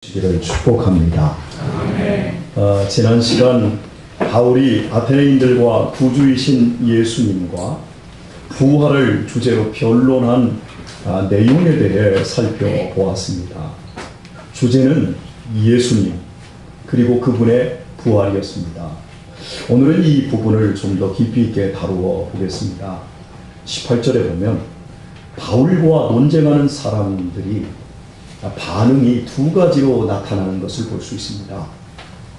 기를 축복합니다. 지난 시간 바울이 아테네인들과 구주이신 예수님과 부활을 주제로 변론한 내용에 대해 살펴보았습니다. 주제는 예수님 그리고 그분의 부활이었습니다. 오늘은 이 부분을 좀 더 깊이 있게 다루어 보겠습니다. 18절에 보면 바울과 논쟁하는 사람들이 반응이 두 가지로 나타나는 것을 볼 수 있습니다.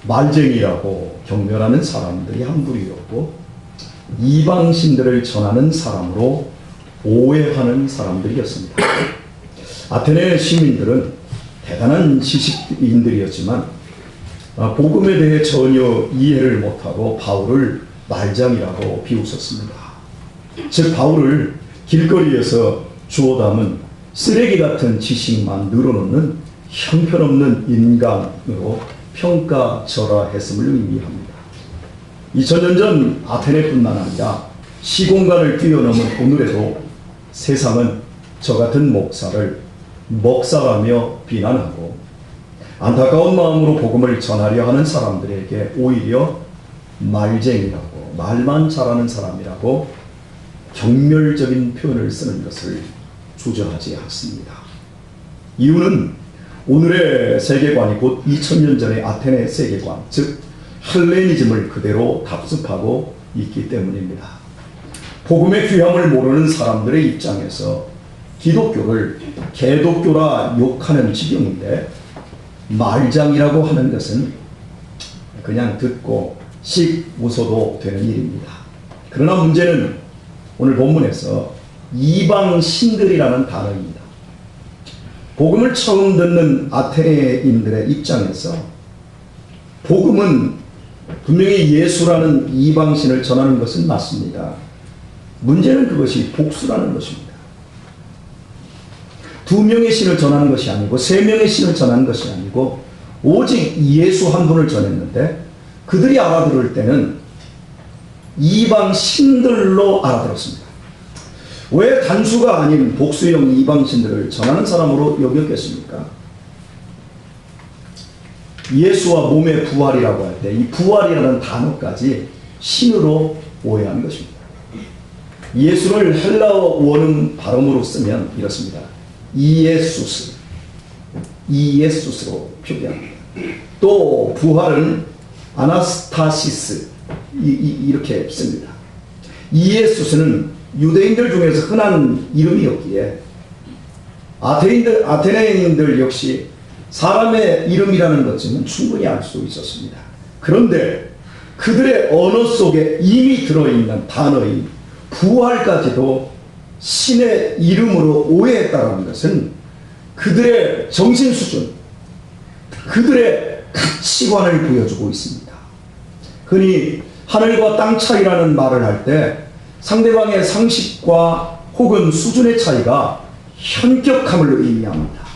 말쟁이라고 경멸하는 사람들이 한 부류였고, 이방신들을 전하는 사람으로 오해하는 사람들이었습니다. 아테네 시민들은 대단한 지식인들이었지만 복음에 대해 전혀 이해를 못하고 바울을 말장이라고 비웃었습니다. 즉 바울을 길거리에서 주워 담은 쓰레기 같은 지식만 늘어놓는 형편없는 인간으로 평가절하했음을 의미합니다. 2000년 전 아테네뿐만 아니라 시공간을 뛰어넘은 오늘에도 세상은 저 같은 목사를 먹사라며 비난하고 안타까운 마음으로 복음을 전하려 하는 사람들에게 오히려 말쟁이라고, 말만 잘하는 사람이라고 경멸적인 표현을 쓰는 것을 주저하지 않습니다. 이유는 오늘의 세계관이 곧 2000년 전의 아테네 세계관, 즉 헬레니즘을 그대로 답습하고 있기 때문입니다. 복음의 귀함을 모르는 사람들의 입장에서 기독교를 개독교라 욕하는 지경인데, 말장이라고 하는 것은 그냥 듣고 씩 웃어도 되는 일입니다. 그러나 문제는 오늘 본문에서 이방신들이라는 단어입니다. 복음을 처음 듣는 아테네인들의 입장에서 복음은 분명히 예수라는 이방신을 전하는 것은 맞습니다. 문제는 그것이 복수라는 것입니다. 두 명의 신을 전하는 것이 아니고 세 명의 신을 전하는 것이 아니고 오직 예수 한 분을 전했는데, 그들이 알아들을 때는 이방신들로 알아들었습니다. 왜 단수가 아닌 복수형 이방신들을 전하는 사람으로 여겼겠습니까? 예수와 몸의 부활이라고 할 때 이 부활이라는 단어까지 신으로 오해하는 것입니다. 예수를 헬라어 원음 발음으로 쓰면 이렇습니다. 이예수스로 표기합니다. 또 부활은 아나스타시스 이렇게 씁니다. 이예수스는 유대인들 중에서 흔한 이름이었기에 아테네인들 역시 사람의 이름이라는 것은 충분히 알 수 있었습니다. 그런데 그들의 언어 속에 이미 들어있는 단어인 부활까지도 신의 이름으로 오해했다는 것은 그들의 정신 수준, 그들의 가치관을 보여주고 있습니다. 흔히 하늘과 땅 차이라는 말을 할 때 상대방의 상식과 혹은 수준의 차이가 현격함을 의미합니다.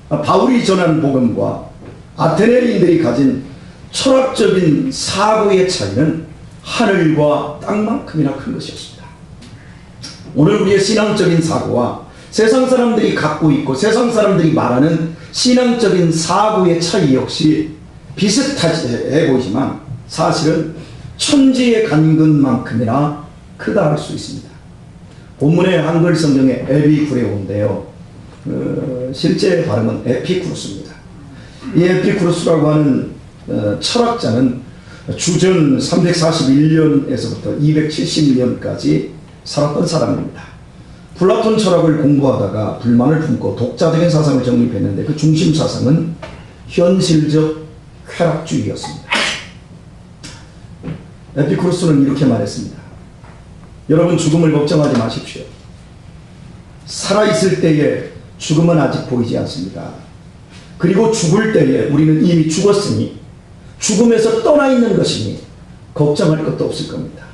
바울이 전한 복음과 아테네인들이 가진 철학적인 사고의 차이는 하늘과 땅만큼이나 큰 것이었습니다. 오늘 우리의 신앙적인 사고와 세상 사람들이 갖고 있고 세상 사람들이 말하는 신앙적인 사고의 차이 역시 비슷해 보이지만 사실은 천지의 간근만큼이나 크다 할 수 있습니다. 본문의 한글 성경에 에피쿠레오인데요. 실제 발음은 에피쿠루스입니다. 이 에피쿠루스라고 하는 철학자는 주전 341년에서부터 270년까지 살았던 사람입니다. 플라톤 철학을 공부하다가 불만을 품고 독자적인 사상을 정립했는데 그 중심 사상은 현실적 쾌락주의였습니다. 에피쿠루스는 이렇게 말했습니다. 여러분, 죽음을 걱정하지 마십시오. 살아있을 때에 죽음은 아직 보이지 않습니다. 그리고 죽을 때에 우리는 이미 죽었으니 죽음에서 떠나 있는 것이니 걱정할 것도 없을 겁니다.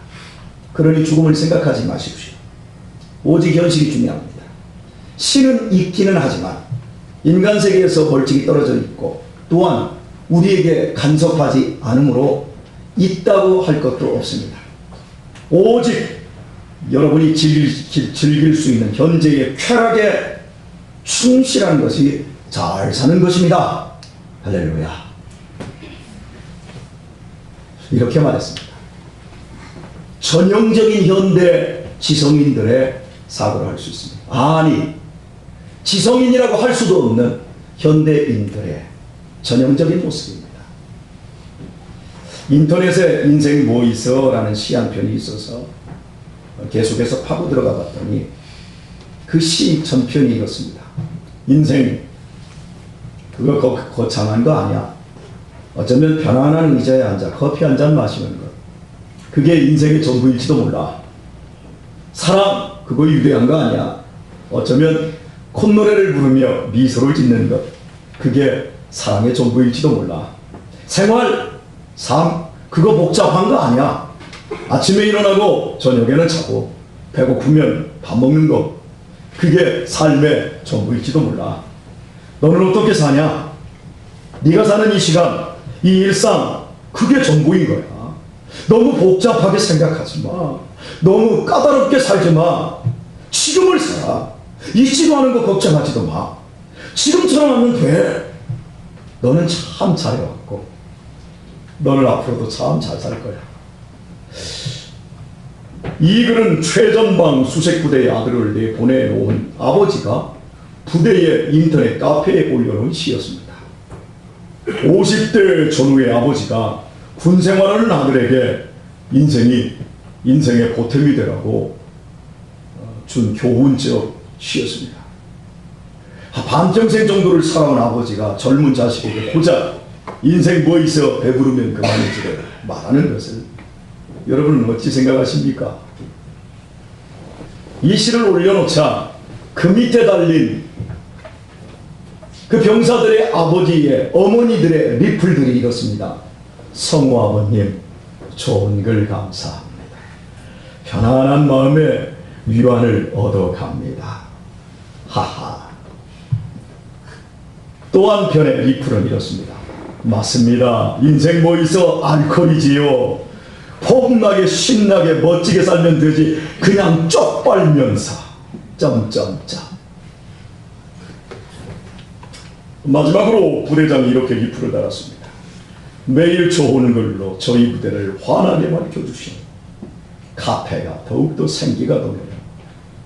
그러니 죽음을 생각하지 마십시오. 오직 현실이 중요합니다. 신은 있기는 하지만 인간 세계에서 벌칙이 떨어져 있고 또한 우리에게 간섭하지 않으므로 있다고 할 것도 없습니다. 오직 여러분이 즐길 수 있는 현재의 쾌락에 충실한 것이 잘 사는 것입니다. 할렐루야. 이렇게 말했습니다. 전형적인 현대 지성인들의 사고를 할 수 있습니다. 아니, 지성인이라고 할 수도 없는 현대인들의 전형적인 모습입니다. 인터넷에 인생 뭐 있어? 라는 시 한 편이 있어서 계속해서 파고 들어가 봤더니 그 시 전편이 이렇습니다. 인생 그거 거창한 거 아니야. 어쩌면 편안한 의자에 앉아 커피 한 잔 마시는 것, 그게 인생의 전부일지도 몰라. 사랑 그거 위대한 거 아니야. 어쩌면 콧노래를 부르며 미소를 짓는 것, 그게 사랑의 전부일지도 몰라. 생활, 삶 그거 복잡한 거 아니야. 아침에 일어나고 저녁에는 자고 배고프면 밥 먹는 거, 그게 삶의 전부일지도 몰라. 너는 어떻게 사냐? 네가 사는 이 시간, 이 일상, 그게 전부인 거야. 너무 복잡하게 생각하지 마. 너무 까다롭게 살지 마. 지금을 살아. 잊지도 않은 거 걱정하지도 마. 지금처럼 하면 돼. 너는 참 잘해왔고 너는 앞으로도 참 잘 살 거야. 이 글은 최전방 수색부대의 아들을 내보내놓은 아버지가 부대의 인터넷 카페에 올려놓은 시였습니다. 50대 전후의 아버지가 군 생활하는 아들에게 인생의 보탬이 되라고 준 교훈적 시였습니다. 반평생 정도를 살아온 아버지가 젊은 자식에게 고작 인생 뭐 있어 배부르면 그만이지를 말하는 것을 여러분은 어찌 생각하십니까? 이 시를 올려놓자 그 밑에 달린 그 병사들의 아버지의 어머니들의 리플들이 이렇습니다. 성우 아버님, 좋은 글 감사합니다. 편안한 마음에 위안을 얻어갑니다. 하하. 또 한편의 리플은 이렇습니다. 맞습니다. 인생 뭐 있어 알코올이지요. 폼나게 신나게 멋지게 살면 되지 그냥 쪽빨면서 점점점. 마지막으로 부대장이 이렇게 리플을 달았습니다. 매일 좋은 글로 저희 부대를 환하게 밝혀주시니 카페가 더욱더 생기가 도네요.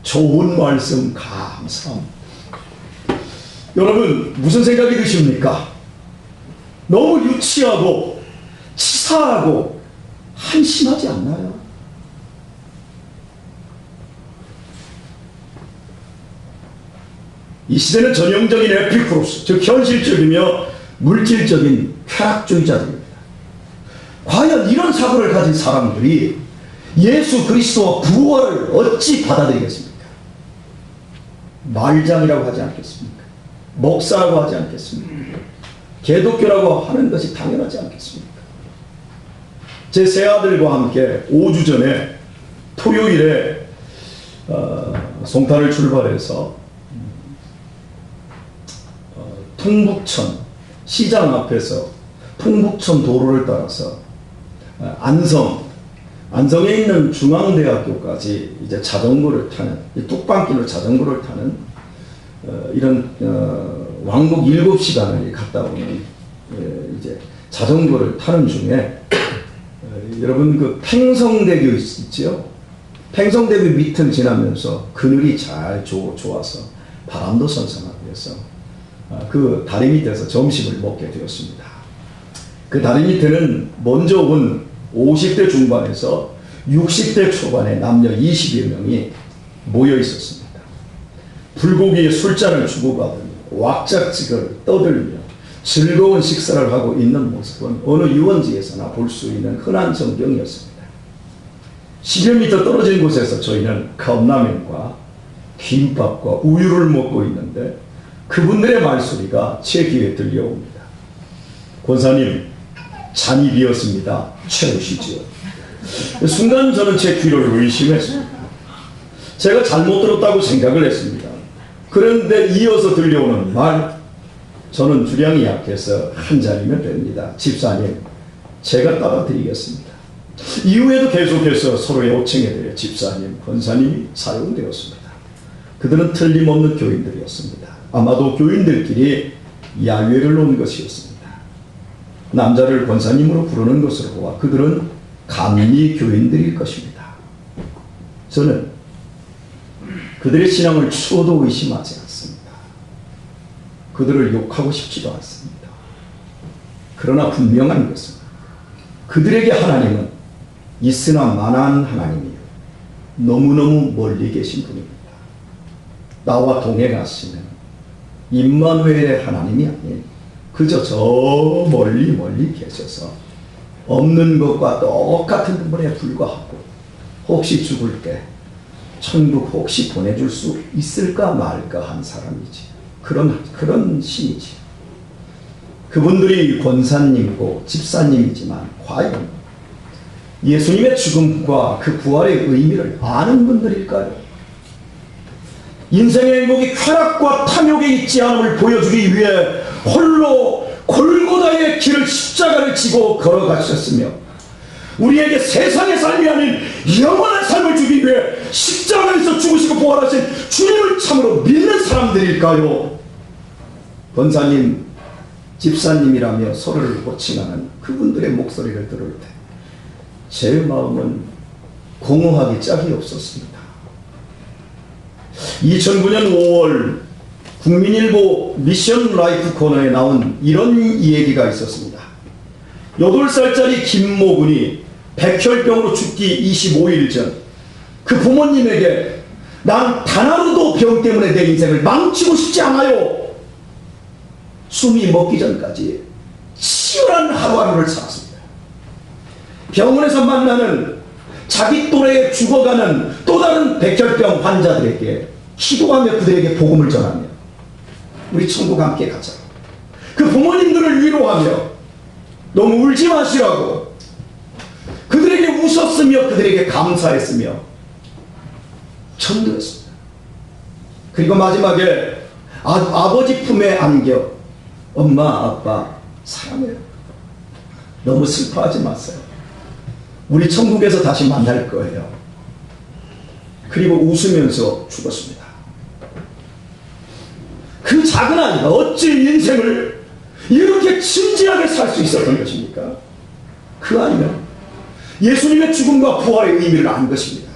좋은 말씀 감사합니다. 여러분 무슨 생각이 드십니까? 너무 유치하고 치사하고 한심하지 않나요? 이 시대는 전형적인 에피쿠로스, 즉 현실적이며 물질적인 쾌락주의자들입니다. 과연 이런 사고를 가진 사람들이 예수 그리스도와 부활을 어찌 받아들이겠습니까? 말장이라고 하지 않겠습니까? 목사라고 하지 않겠습니까? 개독교라고 하는 것이 당연하지 않겠습니까? 제 세 아들과 함께 5주 전에 토요일에 송탄을 출발해서 통북천 시장 앞에서 통북천 도로를 따라서 안성에 있는 중앙대학교까지 이제 자전거를 타는, 뚝방길로 자전거를 타는 이런 왕복 7시간을 갔다 오는 이제 자전거를 타는 중에 여러분 그 팽성대교 있죠? 팽성대교 밑을 지나면서 그늘이 잘 좋아서 바람도 선선하고 해서 그 다리 밑에서 점심을 먹게 되었습니다. 그 다리 밑에는 먼저 온 50대 중반에서 60대 초반의 남녀 20여 명이 모여 있었습니다. 불고기에 술잔을 주고받으며 왁작지껄 떠들며 즐거운 식사를 하고 있는 모습은 어느 유원지에서나 볼 수 있는 흔한 전경이었습니다. 10여 미터 떨어진 곳에서 저희는 컵라면과 김밥과 우유를 먹고 있는데 그분들의 말소리가 제 귀에 들려옵니다. 권사님, 잔이 비었습니다. 채우시지요. 순간 저는 제 귀를 의심했습니다. 제가 잘못 들었다고 생각을 했습니다. 그런데 이어서 들려오는 말, 저는 주량이 약해서 한 잔이면 됩니다. 집사님, 제가 따라 드리겠습니다. 이후에도 계속해서 서로의 호칭에 대해 집사님, 권사님이 사용되었습니다. 그들은 틀림없는 교인들이었습니다. 아마도 교인들끼리 야유회를 놓은 것이었습니다. 남자를 권사님으로 부르는 것으로 보아 그들은 감리 교인들일 것입니다. 저는 그들의 신앙을 추호도 의심하지 않습니다. 그들을 욕하고 싶지도 않습니다. 그러나 분명한 것은 그들에게 하나님은 있으나 만한 하나님이요 너무너무 멀리 계신 분입니다. 나와 동행하시는 임마누엘의 하나님이 아닌 그저 저 멀리 계셔서 없는 것과 똑같은 분에 불과하고 혹시 죽을 때 천국 혹시 보내줄 수 있을까 말까 한 사람이지. 그런 신이지. 그분들이 권사님이고 집사님이지만 과연 예수님의 죽음과 그 부활의 의미를 아는 분들일까요? 인생의 행복이 쾌락과 탐욕에 있지 않음을 보여주기 위해 홀로 골고다의 길을 십자가를 지고 걸어가셨으며 우리에게 세상의 삶이 아닌 영원한 삶을 주기 위해 십자가에서 죽으시고 부활하신 주님을 참으로 믿는 사람들일까요? 권사님, 집사님이라며 서로를 호칭하는 그분들의 목소리를 들을 때 제 마음은 공허하기 짝이 없었습니다. 2009년 5월 국민일보 미션 라이프 코너에 나온 이런 이야기가 있었습니다. 8살짜리 김모군이 백혈병으로 죽기 25일 전 그 부모님에게 난 단 하루도 병 때문에 내 인생을 망치고 싶지 않아요. 숨이 먹기 전까지 치열한 하루하루를 살았습니다. 병원에서 만나는 자기 또래에 죽어가는 또 다른 백혈병 환자들에게 기도하며 그들에게 복음을 전하며 우리 천국 함께 가자. 그 부모님들을 위로하며 너무 울지 마시라고 그들에게 웃었으며 그들에게 감사했으며 전도했습니다. 그리고 마지막에 아버지 품에 안겨 엄마 아빠 사랑해요. 너무 슬퍼하지 마세요. 우리 천국에서 다시 만날 거예요. 그리고 웃으면서 죽었습니다. 그 작은 아이가 어찌 인생을 이렇게 진지하게 살 수 있었던 것입니까? 그 아이는 예수님의 죽음과 부활의 의미를 안 것입니다.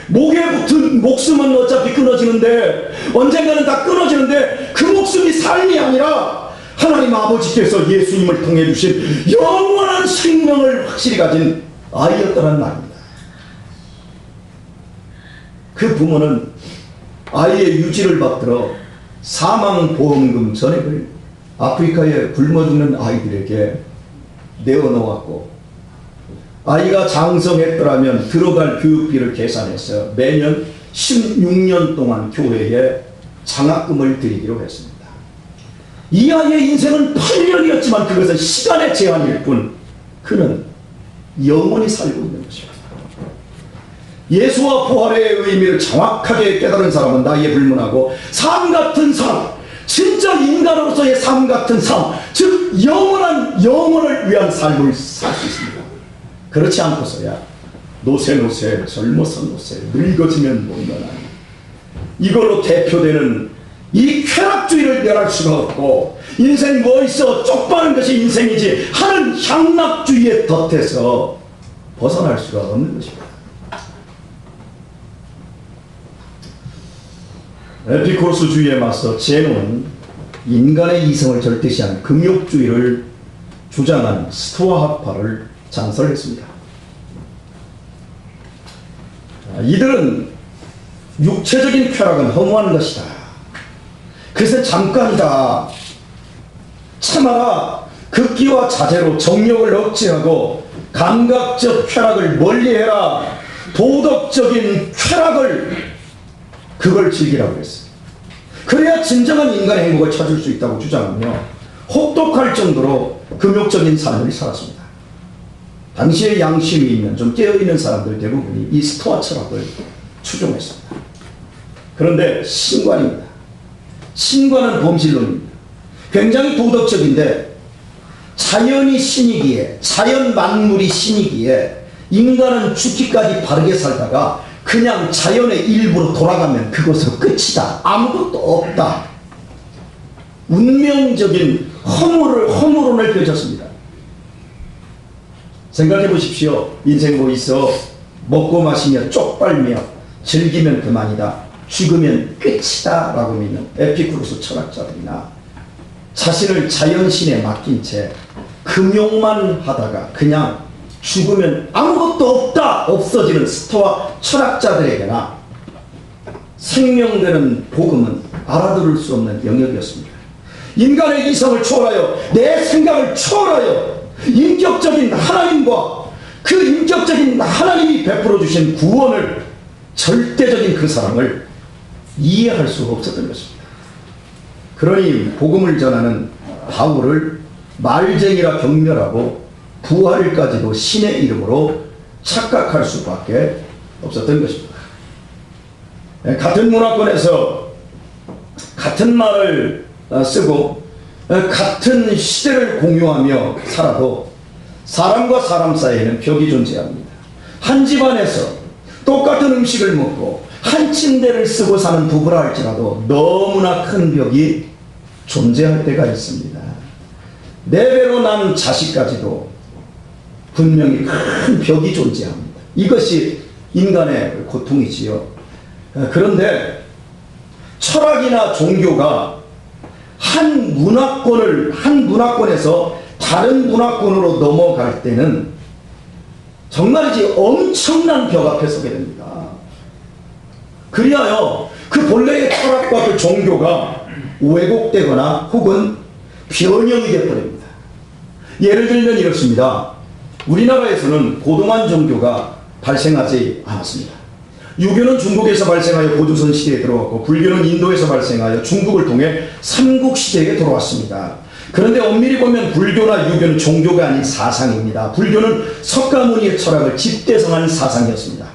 목에 붙은 목숨은 어차피 끊어지는데 언젠가는 다 끊어지는데 그 목숨이 삶이 아니라 하나님 아버지께서 예수님을 통해 주신 영원한 생명을 확실히 가진 아이였다는 말입니다. 그 부모는 아이의 유지를 받들어 사망보험금 전액을 아프리카에 굶어 죽는 아이들에게 내어놓았고 아이가 장성했더라면 들어갈 교육비를 계산해서 매년 16년 동안 교회에 장학금을 드리기로 했습니다. 이 아이의 인생은 8년이었지만 그것은 시간의 제한일 뿐 그는 영원히 살고 있는 것입니다. 예수와 부활의 의미를 정확하게 깨달은 사람은 나이에 불문하고 삶 같은 삶, 진짜 인간으로서의 삶 같은 삶, 즉 영원을 위한 삶을 살 수 있습니다. 그렇지 않고서야 노세 젊어서 노세 늙어지면 못나나 이걸로 대표되는 이 쾌락주의를 멸할 수가 없고 인생 뭐 있어 쪽파는 것이 인생이지 하는 향락주의의 덫에서 벗어날 수가 없는 것입니다. 에피쿠로스주의에 맞서 제노는 인간의 이성을 절대시하는 금욕주의를 주장하는 스토아학파를 창설했습니다. 이들은 육체적인 쾌락은 허무한 것이다. 그것은 잠깐이다. 참아라. 극기와 자제로 정욕을 억제하고 감각적 쾌락을 멀리해라. 도덕적인 쾌락을 그걸 즐기라고 했어요. 그래야 진정한 인간의 행복을 찾을 수 있다고 주장하며 혹독할 정도로 금욕적인 삶을 살았습니다. 당시에 양심이 있는 좀 깨어있는 사람들 대부분이 이 스토아 철학을 추종했습니다. 그런데 신관입니다. 신관은 범실론입니다. 굉장히 도덕적인데 자연이 신이기에 자연 만물이 신이기에 인간은 죽기까지 바르게 살다가 그냥 자연의 일부로 돌아가면 그것으로 끝이다. 아무것도 없다. 운명적인 허물론을 펼쳤습니다. 생각해 보십시오. 인생 뭐 있어? 먹고 마시며 쪽팔며 즐기면 그만이다. 죽으면 끝이다. 라고 믿는 에피쿠로스 철학자들이나 자신을 자연신에 맡긴 채 금욕만 하다가 그냥 죽으면 아무것도 없다. 없어지는 스토아 철학자들에게나 생명되는 복음은 알아들을 수 없는 영역이었습니다. 인간의 이성을 초월하여 내 생각을 초월하여 인격적인 하나님과 그 인격적인 하나님이 베풀어 주신 구원을 절대적인 그 사랑을 이해할 수가 없었던 것입니다. 그러니 복음을 전하는 바울을 말쟁이라 경멸하고 부활일까지도 신의 이름으로 착각할 수밖에 없었던 것입니다. 같은 문화권에서 같은 말을 쓰고 같은 시대를 공유하며 살아도 사람과 사람 사이에는 벽이 존재합니다. 한 집안에서 똑같은 음식을 먹고 한 침대를 쓰고 사는 부부라 할지라도 너무나 큰 벽이 존재할 때가 있습니다. 내 배로 난 자식까지도 분명히 큰 벽이 존재합니다. 이것이 인간의 고통이지요. 그런데 철학이나 종교가 한 문화권에서 다른 문화권으로 넘어갈 때는 정말이지 엄청난 벽 앞에 서게 됩니다. 그리하여 그 본래의 철학과 그 종교가 왜곡되거나 혹은 변형이 되어버립니다. 예를 들면 이렇습니다. 우리나라에서는 고동한 종교가 발생하지 않았습니다. 유교는 중국에서 발생하여 고조선 시대에 들어왔고 불교는 인도에서 발생하여 중국을 통해 삼국시대에 들어왔습니다. 그런데 엄밀히 보면 불교나 유교는 종교가 아닌 사상입니다. 불교는 석가모니의 철학을 집대성한 사상이었습니다.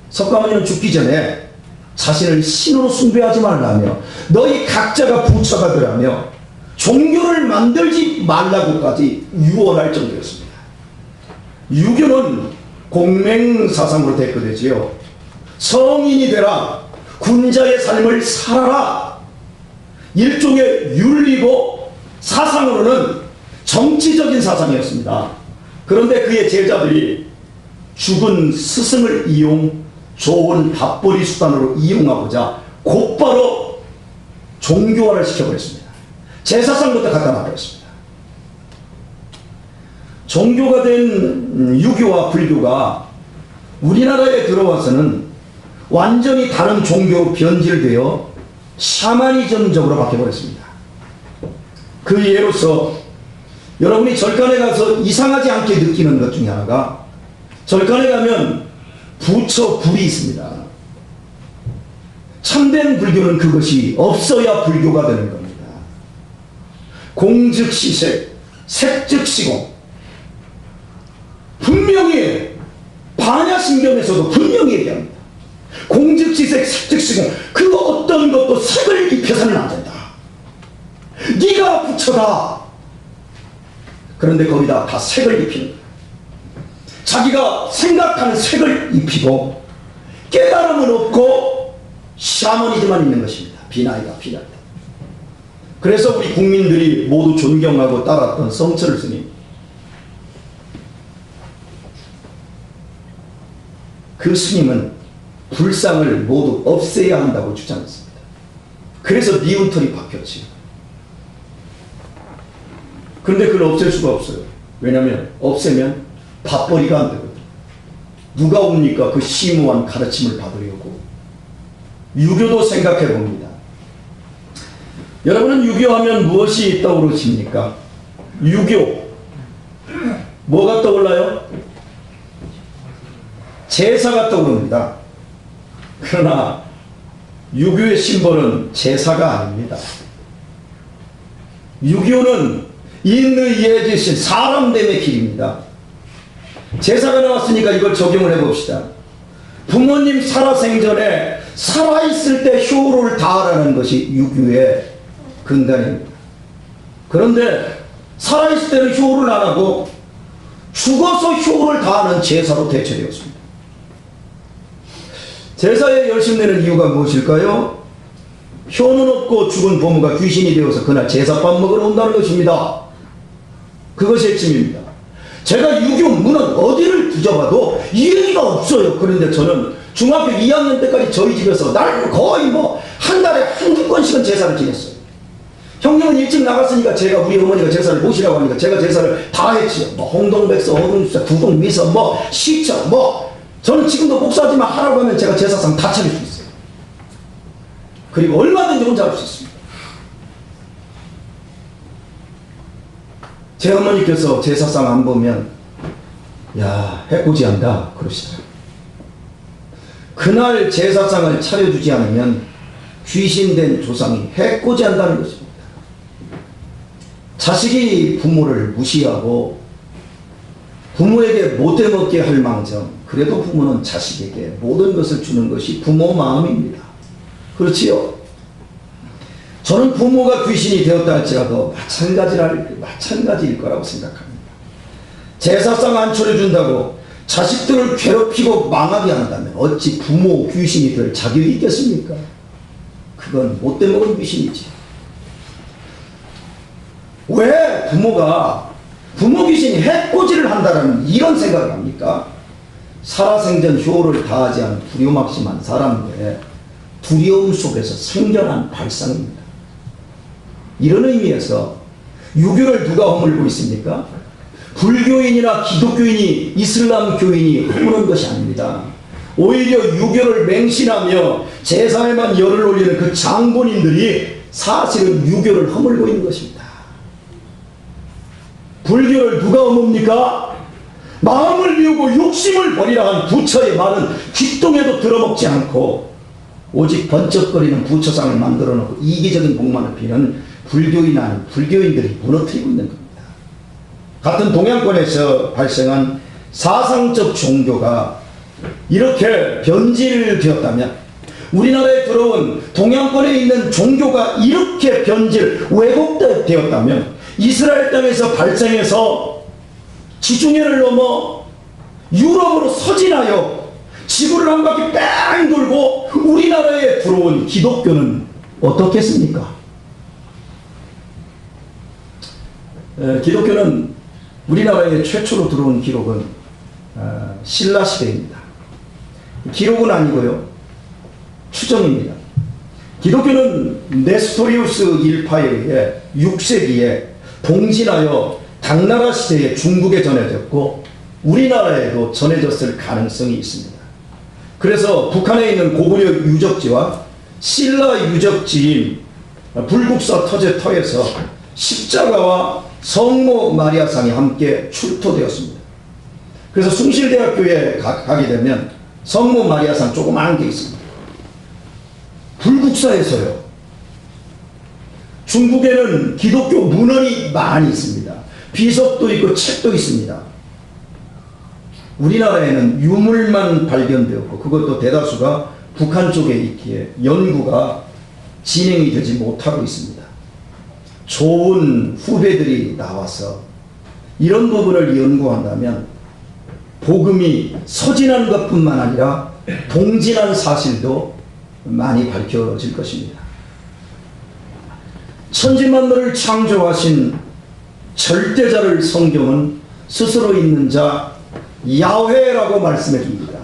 석가모니는 죽기 전에 자신을 신으로 숭배하지 말라며 너희 각자가 부처가 되라며 종교를 만들지 말라고까지 유언할 정도였습니다. 유교는 공맹사상으로 대표되지요. 성인이 되라, 군자의 삶을 살아라. 일종의 윤리고 사상으로는 정치적인 사상이었습니다. 그런데 그의 제자들이 죽은 스승을 좋은 밥벌이 수단으로 이용하고자 곧바로 종교화를 시켜버렸습니다. 제사상부터 갖다 놔버렸습니다. 종교가 된 유교와 불교가 우리나라에 들어와서는 완전히 다른 종교로 변질되어 샤머니즘적으로 바뀌어버렸습니다. 그 예로서 여러분이 절간에 가서 이상하지 않게 느끼는 것 중에 하나가 절간에 가면 부처 굴이 있습니다. 참된 불교는 그것이 없어야 불교가 되는 겁니다. 공즉시색, 색즉시공. 분명히 반야신경에서도 분명히 얘기합니다. 공즉시색, 색즉시공. 그 어떤 것도 색을 입혀서는 안 된다. 네가 부처다. 그런데 거기다 다 색을 입히는 거예요. 자기가 생각하는 색을 입히고 깨달음은 없고 샤머니즘만 있는 것입니다. 비나이다. 그래서 우리 국민들이 모두 존경하고 따랐던 성철 스님, 그 스님은 불상을 모두 없애야 한다고 주장했습니다. 그래서 니은털이 박혔지. 그런데 그걸 없앨 수가 없어요. 왜냐하면 없애면 밥벌이가 안 되거든. 누가 옵니까? 그 심오한 가르침을 받으려고. 유교도 생각해 봅니다. 여러분은 유교하면 무엇이 떠오르십니까? 유교. 뭐가 떠올라요? 제사가 떠오릅니다. 그러나 유교의 심벌은 제사가 아닙니다. 유교는 인의예지신 사람됨의 길입니다. 제사가 나왔으니까 이걸 적용을 해봅시다. 부모님 살아생전에 살아있을 때 효를 다하라는 것이 유교의 근간입니다. 그런데 살아있을 때는 효를 안 하고 죽어서 효를 다하는 제사로 대체되었습니다. 제사에 열심내는 이유가 무엇일까요? 효는 없고 죽은 부모가 귀신이 되어서 그날 제사밥 먹으러 온다는 것입니다. 그것이 핵심입니다. 제가 유교 문헌 어디를 뒤져봐도 이 얘기가 없어요. 그런데 저는 중학교 2학년 때까지 저희 집에서 날 거의 뭐 한 달에 한두 건씩은 제사를 지냈어요. 형님은 일찍 나갔으니까 제가 우리 어머니가 제사를 모시라고 하니까 제가 제사를 다 했지요. 뭐 홍동백서, 어둠수사, 구동미서, 뭐 시청, 뭐 저는 지금도 목사지만 하라고 하면 제가 제사상 다 차릴 수 있어요. 그리고 얼마든지 혼자 할 수 있습니다. 제 어머니께서 제사상 안 보면 야 해코지한다 그러시더라고요. 그날 제사상을 차려주지 않으면 귀신된 조상이 해코지한다는 것입니다. 자식이 부모를 무시하고 부모에게 못해먹게 할 망정, 그래도 부모는 자식에게 모든 것을 주는 것이 부모 마음입니다. 그렇지요? 저는 부모가 귀신이 되었다 할지라도 마찬가지일 거라고 생각합니다. 제사상 안 차려준다고 자식들을 괴롭히고 망하게 한다면 어찌 부모 귀신이 될 자격이 있겠습니까? 그건 못돼 먹은 귀신이지. 왜 부모가 부모 귀신이 해코지를 한다는 이런 생각을 합니까? 살아생전 효를 다하지 않은 두려움막심한 사람들의 두려움 속에서 생겨난 발상입니다. 이런 의미에서 유교를 누가 허물고 있습니까? 불교인이나 기독교인이 이슬람 교인이 허무는 것이 아닙니다. 오히려 유교를 맹신하며 제사에만 열을 올리는 그 장본인들이 사실은 유교를 허물고 있는 것입니다. 불교를 누가 허뭅니까? 마음을 비우고 욕심을 버리라 한 부처의 말은 귓동에도 들어먹지 않고 오직 번쩍거리는 부처상을 만들어 놓고 이기적인 복만을 비는 불교인 아닌 불교인들이 무너뜨리고 있는 겁니다. 같은 동양권에서 발생한 사상적 종교가 이렇게 변질되었다면, 우리나라에 들어온 동양권에 있는 종교가 이렇게 왜곡되었다면, 이스라엘 땅에서 발생해서 지중해를 넘어 유럽으로 서진하여 지구를 한 바퀴 뺑 돌고 우리나라에 들어온 기독교는 어떻겠습니까? 기독교는 우리나라에 최초로 들어온 기록은 신라시대입니다. 기록은 아니고요, 추정입니다. 기독교는 네스토리우스 일파에 의해 6세기에 봉진하여 당나라 시대에 중국에 전해졌고 우리나라에도 전해졌을 가능성이 있습니다. 그래서 북한에 있는 고구려 유적지와 신라 유적지인 불국사 터제터에서 십자가와 성모 마리아상이 함께 출토되었습니다. 그래서 숭실대학교에 가게 되면 성모 마리아상 조그마한 게 있습니다. 불국사에서요. 중국에는 기독교 문헌이 많이 있습니다. 비석도 있고 책도 있습니다. 우리나라에는 유물만 발견되었고 그것도 대다수가 북한 쪽에 있기에 연구가 진행이 되지 못하고 있습니다. 좋은 후배들이 나와서 이런 부분을 연구한다면 복음이 서진한 것뿐만 아니라 동진한 사실도 많이 밝혀질 것입니다. 천지만물을 창조하신 절대자를 성경은 스스로 있는 자 야훼라고 말씀해 줍니다.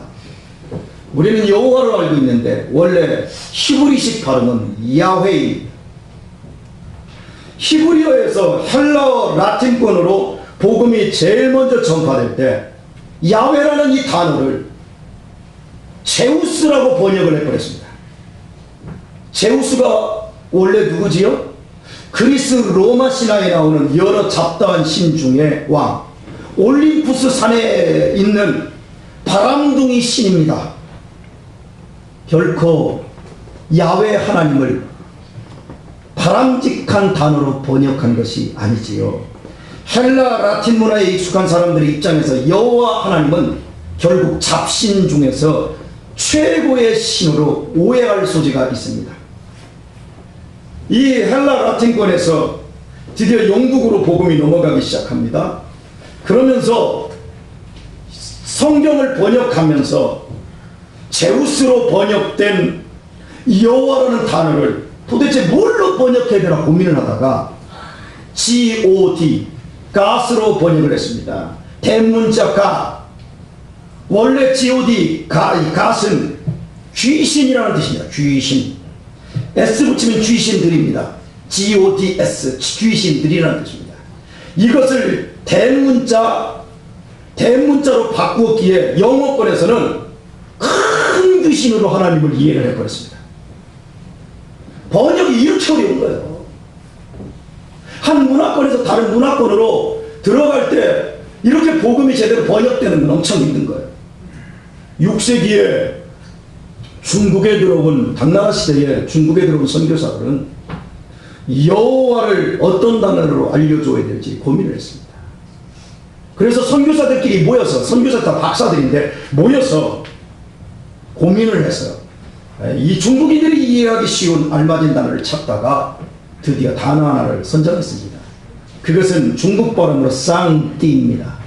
우리는 여호와로 알고 있는데 원래 히브리식 발음은 야훼입니다. 히브리어에서 헬라어 라틴권으로 복음이 제일 먼저 전파될 때 야훼라는 이 단어를 제우스라고 번역을 해버렸습니다. 제우스가 원래 누구지요? 그리스 로마 신화에 나오는 여러 잡다한 신 중에 왕, 올림푸스 산에 있는 바람둥이 신입니다. 결코 야훼 하나님을 바람직한 단어로 번역한 것이 아니지요. 헬라 라틴 문화에 익숙한 사람들의 입장에서 여호와 하나님은 결국 잡신 중에서 최고의 신으로 오해할 소지가 있습니다. 이 헬라 라틴권에서 드디어 영국으로 복음이 넘어가기 시작합니다. 그러면서 성경을 번역하면서 제우스로 번역된 여호와라는 단어를 도대체 뭘로 번역해야 되나 고민을 하다가 God, God으로 번역을 했습니다. 대문자 가, 원래 god, 갓은 귀신이라는 뜻입니다. 귀신. s 붙이면 귀신들입니다. gods, 귀신들이라는 뜻입니다. 이것을 대문자로 바꾸었기에 영어권에서는 큰 귀신으로 하나님을 이해를 해버렸습니다. 번역이 이렇게 어려운 거예요. 한 문화권에서 다른 문화권으로 들어갈 때 이렇게 복음이 제대로 번역되는 건 엄청 힘든 거예요. 6세기에 중국에 들어온, 당나라 시대에 중국에 들어온 선교사들은 여호와를 어떤 단어로 알려줘야 될지 고민을 했습니다. 그래서 선교사들끼리 모여서, 선교사 다 박사들인데 모여서 고민을 해서 이 중국인들이 이해하기 쉬운 알맞은 단어를 찾다가 드디어 단어 하나를 선정했습니다. 그것은 중국 발음으로 쌍띠입니다.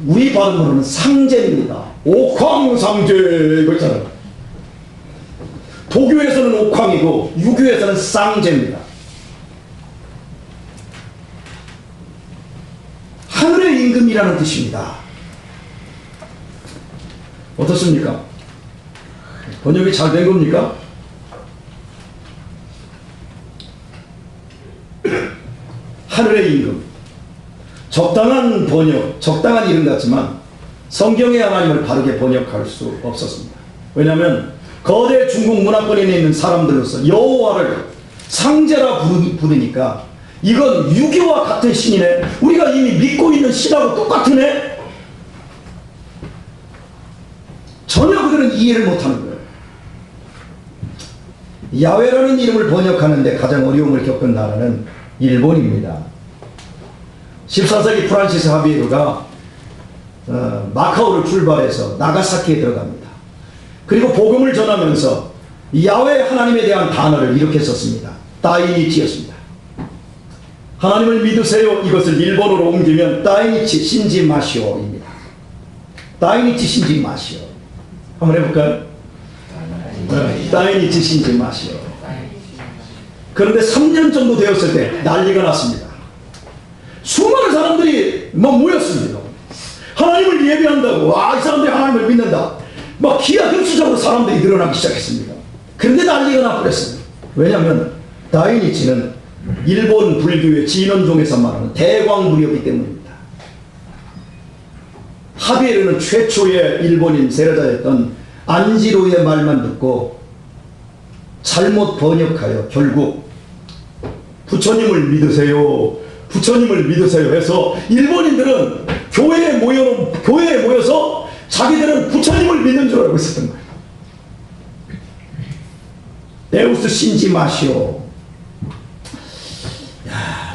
우리 발음으로는 상제입니다. 옥황상제 이거 있잖아요. 도교에서는 옥황이고 유교에서는 쌍제입니다. 하늘의 임금이라는 뜻입니다. 어떻습니까? 번역이 잘 된 겁니까? 하늘의 임금. 적당한 번역, 적당한 이름 같지만 성경의 하나님을 바르게 번역할 수 없었습니다. 왜냐하면 거대 중국 문화권에 있는 사람들로서 여호와를 상제라 부르니까 이건 유교와 같은 신이네, 우리가 이미 믿고 있는 신하고 똑같은 애, 전혀 그들은 이해를 못하는 거예요. 야훼라는 이름을 번역하는데 가장 어려움을 겪은 나라는 일본입니다. 14세기 프란시스 하비에르가 마카오를 출발해서 나가사키에 들어갑니다. 그리고 복음을 전하면서 야훼 하나님에 대한 단어를 이렇게 썼습니다. 다이니치였습니다. 하나님을 믿으세요. 이것을 일본어로 옮기면 다이니치 신지 마시오입니다. 다이니치 신지 마시오. 한번 해볼까요? 다이니치 신지 마시오. 그런데 3년 정도 되었을 때 난리가 났습니다. 수많은 사람들이 막 모였습니다. 하나님을 예배한다고, 이 사람들이 하나님을 믿는다, 막 기하급수적으로 사람들이 늘어나기 시작했습니다. 그런데 난리가 나버렸습니다. 왜냐하면 다이니치는 일본 불교의 진원종에서 말하는 대광불이었기 때문입니다. 하비에르는 최초의 일본인 세례자였던 안지로의 말만 듣고 잘못 번역하여 결국 부처님을 믿으세요, 부처님을 믿으세요 해서 일본인들은 교회에 모여서 자기들은 부처님을 믿는 줄 알고 있었던 거예요. 데우스 신지 마시오.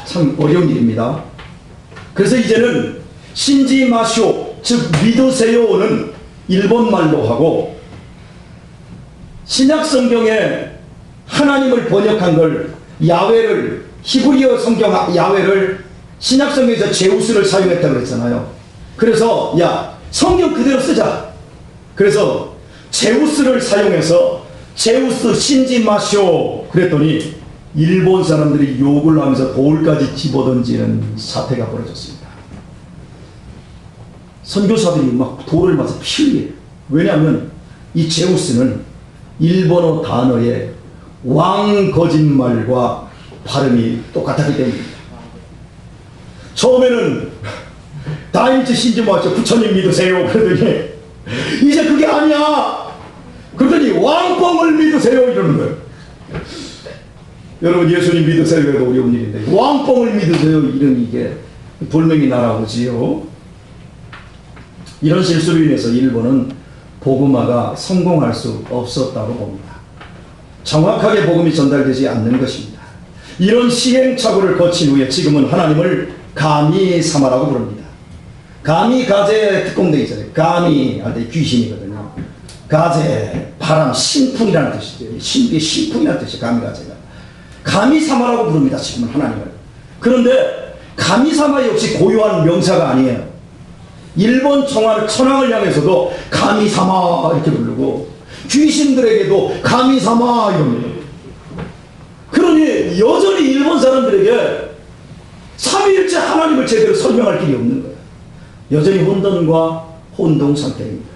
참 어려운 일입니다. 그래서 이제는 신지 마시오, 즉 믿으세요는 일본말로 하고, 신약 성경에 하나님을 번역한 걸, 야훼를, 히브리어 성경 야훼를 신약 성경에서 제우스를 사용했다고 그랬잖아요. 그래서 성경 그대로 쓰자. 그래서 제우스를 사용해서 제우스 신지 마시오 그랬더니 일본 사람들이 욕을 하면서 돌까지 집어던지는 사태가 벌어졌습니다. 선교사들이 막 돌을 맞아 피 흘려요. 왜냐하면 이 제우스는 일본어 단어의 왕 거짓말과 발음이 똑같았기 때문입니다. 처음에는 다이니치 신지 마시오, 부처님 믿으세요 그러더니 이제 그게 아니야 그러더니 왕뻥을 믿으세요 이러는 거예요. 여러분, 예수님 믿으세요 해도 어려운 일인데 왕뻥을 믿으세요 이런, 이게 돌멩이 날아오지요. 이런 실수로 인해서 일본은 복음화가 성공할 수 없었다고 봅니다. 정확하게 복음이 전달되지 않는 것입니다. 이런 시행착오를 거친 후에 지금은 하나님을 가미사마라고 부릅니다. 가미, 가제 특공대 있잖아요. 가미 할 때 귀신이거든요. 가제, 바람, 신풍이라는 뜻이죠. 신풍이라는 뜻이에요. 가미, 가제가. 가미사마라고 부릅니다. 지금은 하나님을. 그런데 가미사마 역시 고유한 명사가 아니에요. 일본 천황을 향해서도 가미사마 이렇게 부르고, 귀신들에게도 가미사마 이럽니다. 그러니 여전히 일본 사람들에게 삼위일체 하나님을 제대로 설명할 길이 없는 거예요. 여전히 혼돈과 혼동 상태입니다.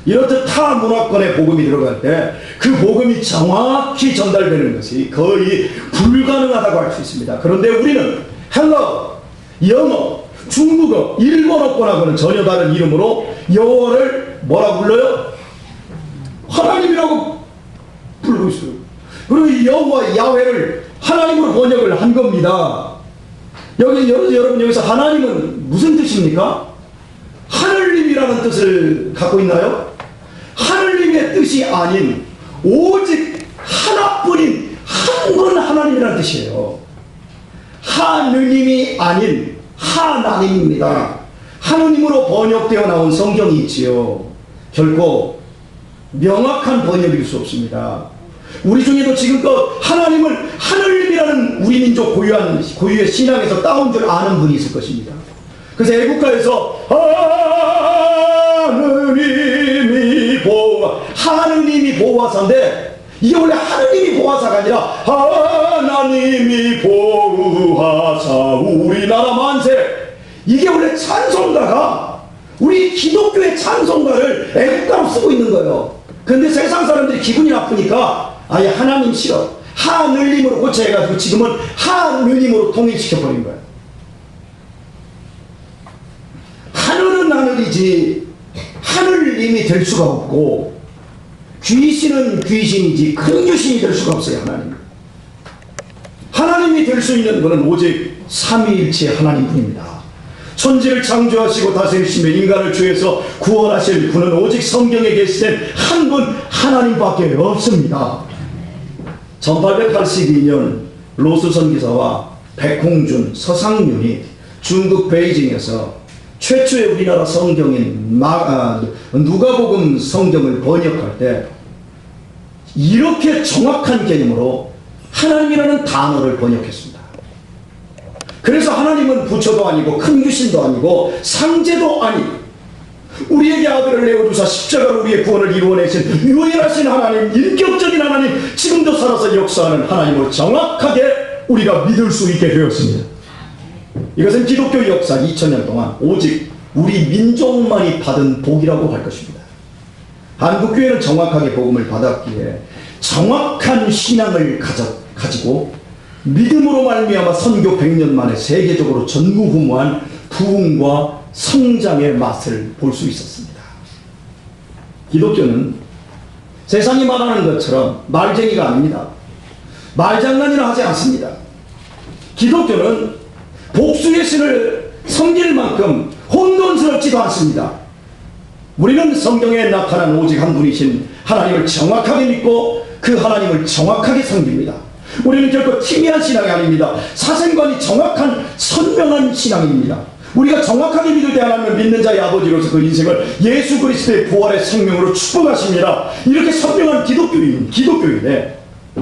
이렇듯 타 문화권의 복음이 들어갈 때 그 복음이 정확히 전달되는 것이 거의 불가능하다고 할 수 있습니다. 그런데 우리는 헬라어, 영어, 중국어, 일본어권하고는 전혀 다른 이름으로 여호와를 뭐라 불러요? 하나님이라고 부르고 있어요. 그리고 이 여호와 야훼를 하나님으로 번역을 한 겁니다. 여러분 여기서 하나님은 무슨 뜻입니까? 하늘님이라는 뜻을 갖고 있나요? 하늘님의 뜻이 아닌 오직 하나뿐인 한 분 하나님이라는 뜻이에요. 하느님이 아닌 하나님입니다. 하느님으로 번역되어 나온 성경이 있지요. 결코 명확한 번역일 수 없습니다. 우리 중에도 지금껏 하나님을 하늘님이라는 우리 민족 고유의 신앙에서 따온 줄 아는 분이 있을 것입니다. 그래서 애국가에서 하느님이 보호하사인데 이게 원래 하느님이 보호하사가 아니라 하나님이 보호하사 우리나라 만세, 이게 원래 찬송가가 우리 기독교의 찬송가를 애국가로 쓰고 있는 거예요. 근데 세상 사람들이 기분이 나쁘니까 아예 하나님 싫어, 하늘님으로 고쳐해가지고 지금은 하느님으로 통일시켜버린 거예요. 하늘은 하늘이지 하늘님이 될 수가 없고, 귀신은 귀신이지 큰 귀신이 될 수가 없어요. 하나님이 될 수 있는 분은 오직 삼위일체 하나님뿐입니다. 천지를 창조하시고 다스리시며 인간을 죄에서 구원하실 분은 오직 성경에 계시된 한 분 하나님밖에 없습니다. 1882년 로스 선기사와 백홍준, 서상윤이 중국 베이징에서 최초의 우리나라 성경인 누가복음 성경을 번역할 때 이렇게 정확한 개념으로 하나님이라는 단어를 번역했습니다. 그래서 하나님은 부처도 아니고 큰 귀신도 아니고 상제도 아니고 우리에게 아들을 내어주사 십자가로 우리의 구원을 이루어내신 유일하신 하나님, 인격적인 하나님, 지금도 살아서 역사하는 하나님을 정확하게 우리가 믿을 수 있게 되었습니다. 이것은 기독교 역사 2000년 동안 오직 우리 민족만이 받은 복이라고 할 것입니다. 한국교회는 정확하게 복음을 받았기에 정확한 신앙을 가지고 믿음으로 말미암아 선교 100년 만에 세계적으로 전무후무한 부흥과 성장의 맛을 볼 수 있었습니다. 기독교는 세상이 말하는 것처럼 말쟁이가 아닙니다. 말장난이나 하지 않습니다. 기독교는 복수의 신을 섬길 만큼 혼돈스럽지도 않습니다. 우리는 성경에 나타난 오직 한 분이신 하나님을 정확하게 믿고 그 하나님을 정확하게 섬깁니다. 우리는 결코 희미한 신앙이 아닙니다. 사생관이 정확한 선명한 신앙입니다. 우리가 정확하게 믿을 때 하나님을 믿는 자의 아버지로서 그 인생을 예수 그리스도의 부활의 생명으로 축복하십니다. 이렇게 선명한 기독교인데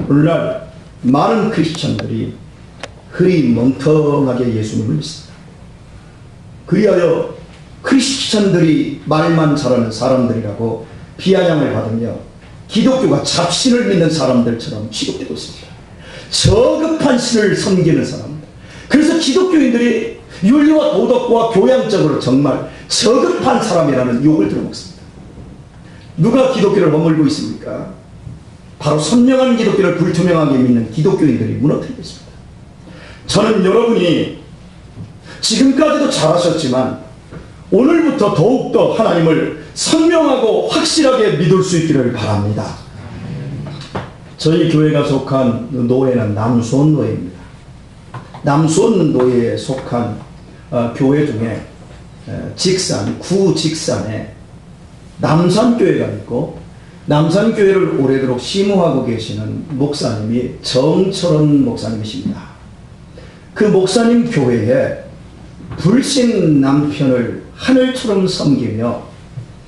오늘날 많은 크리스천들이 흐리멍텅하게 예수님을 믿습니다. 그리하여 크리스천들이 말만 잘하는 사람들이라고 비아냥을 받으며 기독교가 잡신을 믿는 사람들처럼 취급되고 있습니다. 저급한 신을 섬기는 사람들. 그래서 기독교인들이 윤리와 도덕과 교양적으로 정말 저급한 사람이라는 욕을 들어먹습니다. 누가 기독교를 머물고 있습니까? 바로 선명한 기독교를 불투명하게 믿는 기독교인들이 무너뜨리고 있습니다. 저는 여러분이 지금까지도 잘하셨지만 오늘부터 더욱더 하나님을 선명하고 확실하게 믿을 수 있기를 바랍니다. 저희 교회가 속한 노예는 남수원 노예입니다. 남수원 노예에 속한 교회 중에 구 직산에 남산교회가 있고 남산교회를 오래도록 심호하고 계시는 목사님이 정철원 목사님이십니다. 그 목사님 교회에 불신 남편을 하늘처럼 섬기며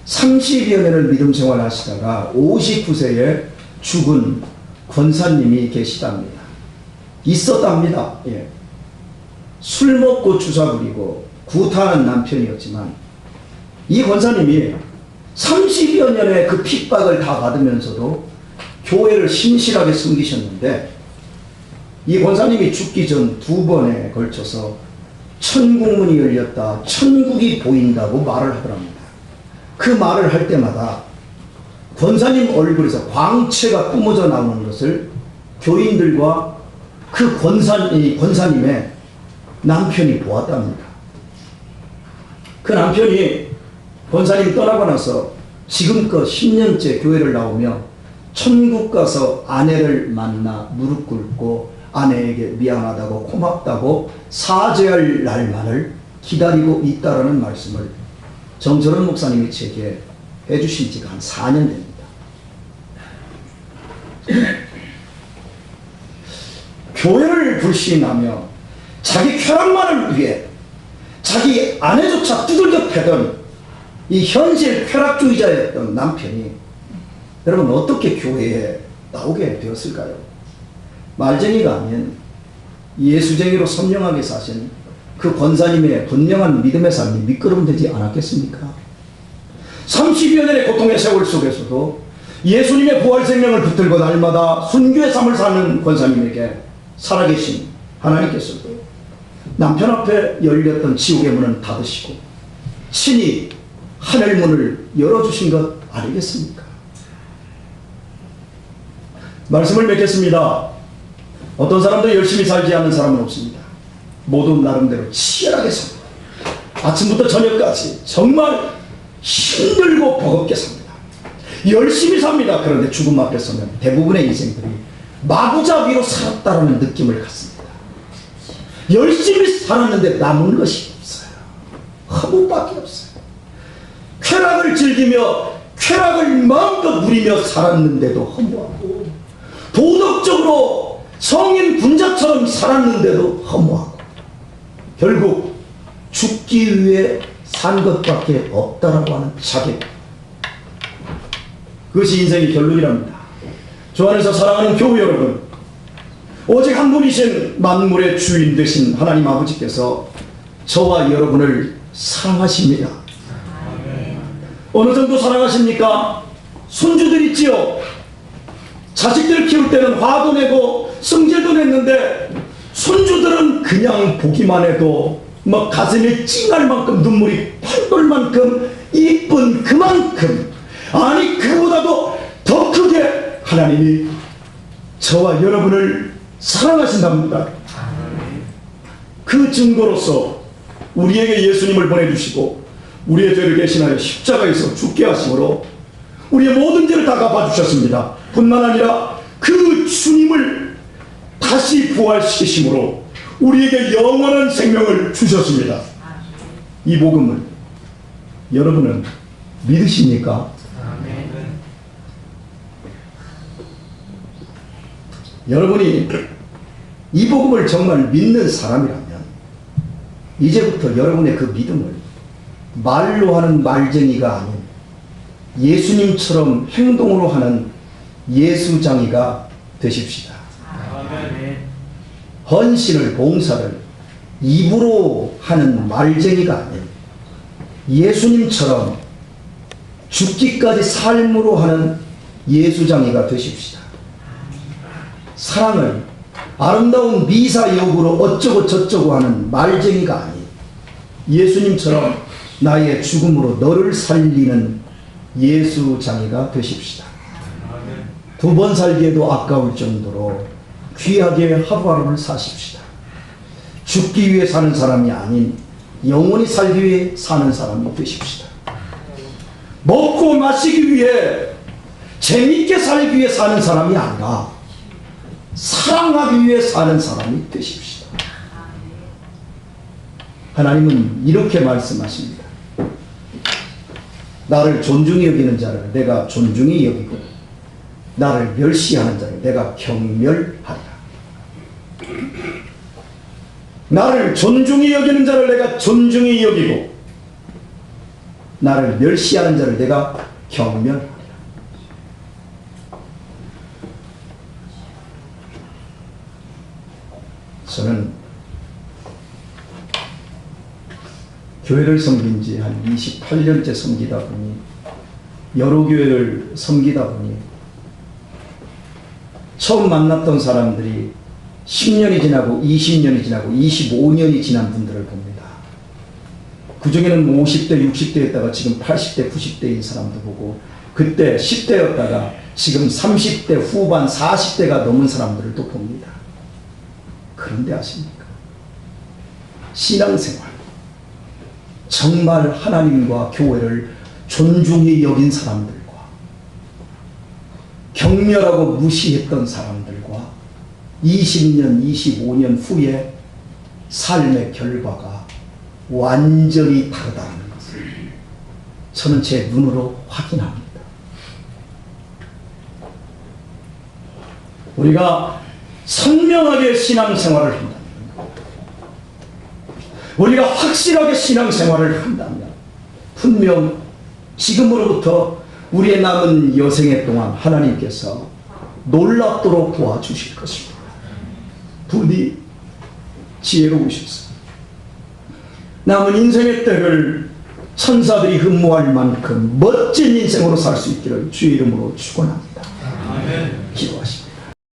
30여 년을 믿음 생활하시다가 59세에 죽은 권사님이 계시답니다. 있었답니다. 예. 술 먹고 주사 부리고 구타하는 남편이었지만 이 권사님이 30여 년의 그 핍박을 다 받으면서도 교회를 신실하게 섬기셨는데 이 권사님이 죽기 전 2번에 걸쳐서 천국문이 열렸다, 천국이 보인다고 말을 하더랍니다. 그 말을 할 때마다 권사님 얼굴에서 광채가 뿜어져 나오는 것을 교인들과 그 권사님의 남편이 보았답니다. 그 남편이 권사님 떠나고 나서 지금껏 10년째 교회를 나오며 천국 가서 아내를 만나 무릎 꿇고 아내에게 미안하다고 고맙다고 사죄할 날만을 기다리고 있다라는 말씀을 정철원 목사님이 제게 해주신 지가 한 4년 됩니다. 교회를 불신하며 자기 쾌락만을 위해 자기 아내조차 두들겨 패던 이 현실 쾌락주의자였던 남편이 여러분 어떻게 교회에 나오게 되었을까요? 말쟁이가 아닌 예수쟁이로 선명하게 사신 그 권사님의 분명한 믿음의 삶이 미끄럼되지 않았겠습니까? 30여 년의 고통의 세월 속에서도 예수님의 부활 생명을 붙들고 날마다 순교의 삶을 사는 권사님에게 살아계신 하나님께서도 남편 앞에 열렸던 지옥의 문은 닫으시고 친히 하늘 문을 열어주신 것 아니겠습니까? 말씀을 맺겠습니다. 어떤 사람도 열심히 살지 않는 사람은 없습니다. 모두 나름대로 치열하게 삽니다. 아침부터 저녁까지 정말 힘들고 버겁게 삽니다. 열심히 삽니다. 그런데 죽음 앞에 서면 대부분의 인생들이 마구잡이로 살았다는 느낌을 갖습니다. 열심히 살았는데 남은 것이 없어요. 허무밖에 없어요. 쾌락을 즐기며 쾌락을 마음껏 누리며 살았는데도 허무하고, 도덕적으로 성인 군자처럼 살았는데도 허무하고, 결국 죽기 위해 산 것밖에 없다라고 하는 자괴, 그것이 인생의 결론이랍니다. 주 안에서 사랑하는 교우 여러분, 오직 한 분이신 만물의 주인 되신 하나님 아버지께서 저와 여러분을 사랑하십니다. 어느 정도 사랑하십니까? 손주들 있지요. 자식들 키울 때는 화도 내고 성질도 냈는데 손주들은 그냥 보기만 해도 막 가슴이 찡할 만큼 눈물이 팔돌 만큼 이쁜 그만큼, 아니 그보다도 더 크게 하나님이 저와 여러분을 사랑하신답니다. 그 증거로서 우리에게 예수님을 보내주시고 우리의 죄를 대신하여 십자가에서 죽게 하심으로 우리의 모든 죄를 다 갚아주셨습니다. 뿐만 아니라 그 주님을 다시 부활시키심으로 우리에게 영원한 생명을 주셨습니다. 이 복음을 여러분은 믿으십니까? 여러분이 이 복음을 정말 믿는 사람이라면 이제부터 여러분의 그 믿음을 말로 하는 말쟁이가 아닌 예수님처럼 행동으로 하는 예수장이가 되십시다. 헌신을, 봉사를 입으로 하는 말쟁이가 아닌 예수님처럼 죽기까지 삶으로 하는 예수장이가 되십시다. 사랑을 아름다운 미사여구로 어쩌고 저쩌고 하는 말쟁이가 아닌 예수님처럼 나의 죽음으로 너를 살리는 예수장이가 되십시다. 두 번 살기에도 아까울 정도로 귀하게 하루하루를 사십시다. 죽기 위해 사는 사람이 아닌 영원히 살기 위해 사는 사람이 되십시다. 먹고 마시기 위해 재미있게 살기 위해 사는 사람이 아니라 사랑하기 위해 사는 사람이 되십시다. 하나님은 이렇게 말씀하십니다. 나를 존중히 여기는 자를 내가 존중히 여기고 나를 멸시하는 자를 내가 경멸하리라. 나를 존중히 여기는 자를 내가 존중히 여기고 나를 멸시하는 자를 내가 경멸하리라. 저는 교회를 섬긴 지 한 28년째 섬기다 보니, 여러 교회를 섬기다 보니 처음 만났던 사람들이 10년이 지나고 20년이 지나고 25년이 지난 분들을 봅니다. 그중에는 50대, 60대였다가 지금 80대, 90대인 사람도 보고, 그때 10대였다가 지금 30대 후반, 40대가 넘은 사람들을 또 봅니다. 그런데 아십니까? 신앙생활, 정말 하나님과 교회를 존중히 여긴 사람들과 경멸하고 무시했던 사람들과 20년, 25년 후에 삶의 결과가 완전히 다르다는 것을 저는 제 눈으로 확인합니다. 우리가 선명하게 신앙생활을 한다면, 우리가 확실하게 신앙생활을 한다면 분명 지금으로부터 우리의 남은 여생애 동안 하나님께서 놀랍도록 도와주실 것입니다. 부디 지혜로우셔서 남은 인생의 때를 천사들이 흠모할 만큼 멋진 인생으로 살 수 있기를 주의 이름으로 축원합니다. 기도하십시오.